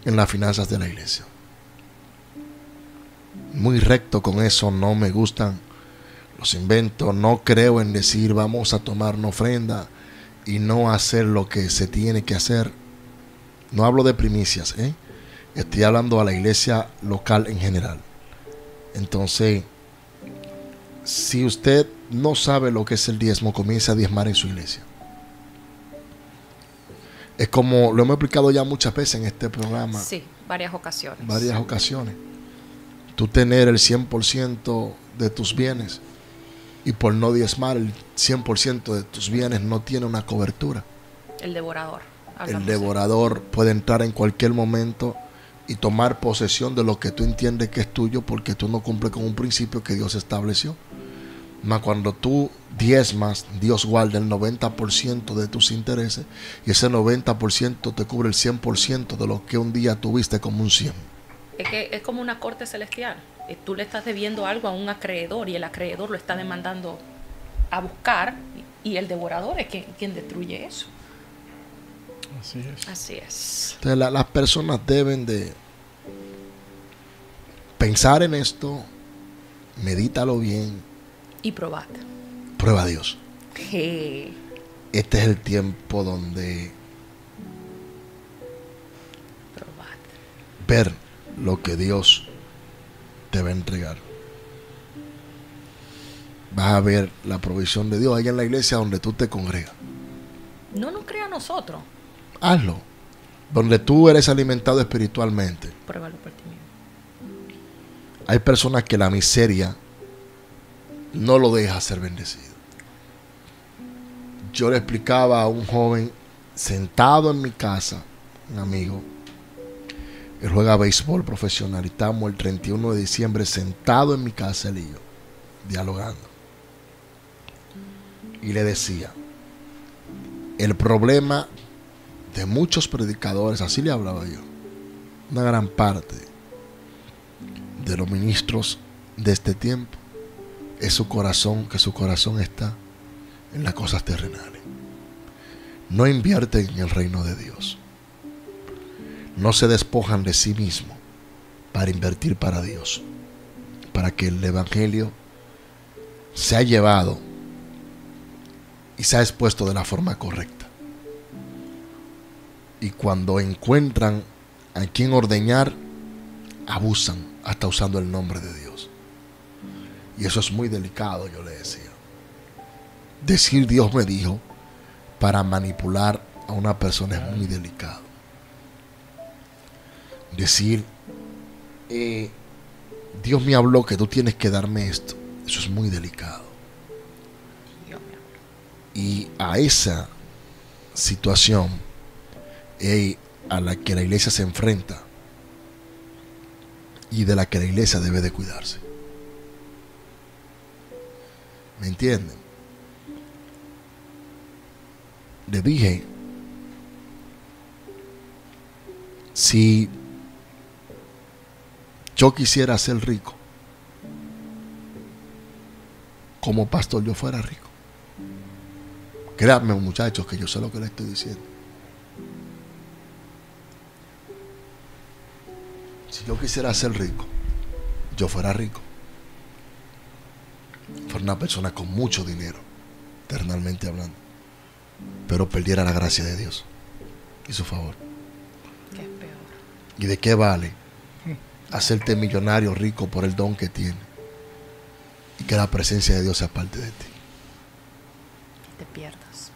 en las finanzas de la iglesia. Muy recto con eso, no me gustan los inventos, no creo en decir vamos a tomar una ofrenda y no hacer lo que se tiene que hacer. No hablo de primicias, estoy hablando a la iglesia local en general. Entonces, si usted no sabe lo que es el diezmo, comience a diezmar en su iglesia. Es como lo hemos explicado ya muchas veces en este programa. Sí, varias ocasiones. Varias ocasiones. Tú tener el 100% de tus bienes y por no diezmar el 100% de tus bienes no tiene una cobertura. El devorador. El devorador puede entrar en cualquier momento y tomar posesión de lo que tú entiendes que es tuyo porque tú no cumples con un principio que Dios estableció. Mas cuando tú diezmas, Dios guarda el 90% de tus intereses y ese 90% te cubre el 100% de lo que un día tuviste como un 100%. Es que es como una corte celestial. Tú le estás debiendo algo a un acreedor y el acreedor lo está demandando a buscar y el devorador es quien destruye eso. Así es. Así es. Entonces las personas deben de pensar en esto, medítalo bien. Y probad. Prueba a Dios. Hey. Este es el tiempo donde Probad. ver lo que Dios te va a entregar. Vas a ver la provisión de Dios allá en la iglesia donde tú te congregas. No nos crea a nosotros. Hazlo. Donde tú eres alimentado espiritualmente. Pruébalo por ti mismo. Hay personas que la miseria no lo deja ser bendecido. Yo le explicaba a un joven sentado en mi casa, un amigo, él juega béisbol profesional y estamos el 31 de diciembre sentado en mi casa él y yo, dialogando. Y le decía, el problema de muchos predicadores, así le hablaba yo, una gran parte de los ministros de este tiempo, es su corazón, que su corazón está en las cosas terrenales. No invierten en el reino de Dios. No se despojan de sí mismos para invertir para Dios, para que el evangelio sea llevado y sea expuesto de la forma correcta. Y cuando encuentran a quien ordeñar, abusan hasta usando el nombre de Dios. Y eso es muy delicado, yo le decía. Decir Dios me dijo para manipular a una persona es muy delicado. Decir Dios me habló que tú tienes que darme esto, eso es muy delicado. Y a esa situación a la que la iglesia se enfrenta y de la que la iglesia debe de cuidarse. ¿Me entienden? Le dije, si yo quisiera ser rico, como pastor yo fuera rico. Créanme, muchachos, que yo sé lo que le estoy diciendo. Si yo quisiera ser rico, yo fuera rico. Fuera una persona con mucho dinero, eternalmente hablando, pero perdiera la gracia de Dios y su favor. Que es peor. ¿Y de qué vale hacerte millonario, rico por el don que tiene y que la presencia de Dios sea parte de ti? Te pierdas.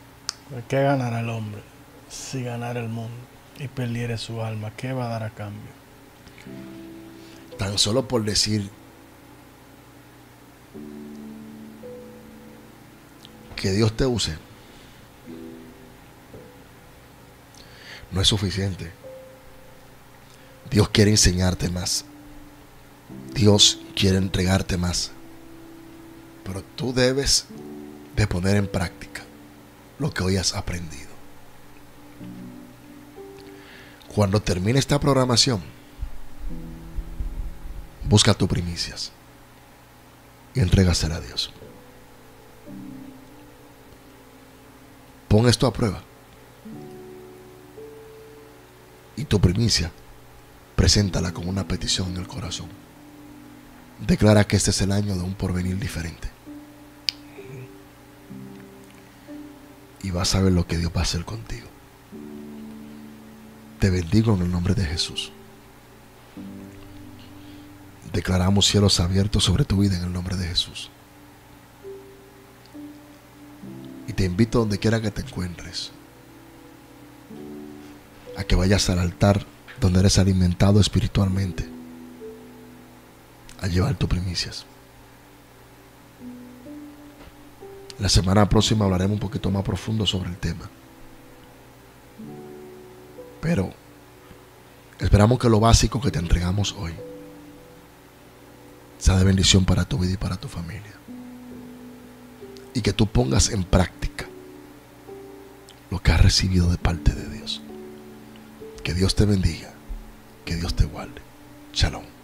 ¿Por qué ganará el hombre si ganara el mundo y perdiere su alma? ¿Qué va a dar a cambio? Tan solo por decir que Dios te use no es suficiente. Dios quiere enseñarte más. Dios quiere entregarte más. Pero tú debes de poner en práctica lo que hoy has aprendido. Cuando termine esta programación, busca tus primicias y entrégasela a Dios. Pon esto a prueba. Y tu primicia Preséntala como una petición en el corazón. Declara que este es el año de un porvenir diferente. Y vas a ver lo que Dios va a hacer contigo. Te bendigo en el nombre de Jesús. Declaramos cielos abiertos sobre tu vida en el nombre de Jesús. Y te invito donde quiera que te encuentres a que vayas al altar donde eres alimentado espiritualmente a llevar tus primicias. La semana próxima hablaremos un poquito más profundo sobre el tema. Pero esperamos que lo básico que te entregamos hoy sea de bendición para tu vida y para tu familia. Y que tú pongas en práctica lo que has recibido de parte de Dios. Que Dios te bendiga. Que Dios te guarde. Shalom.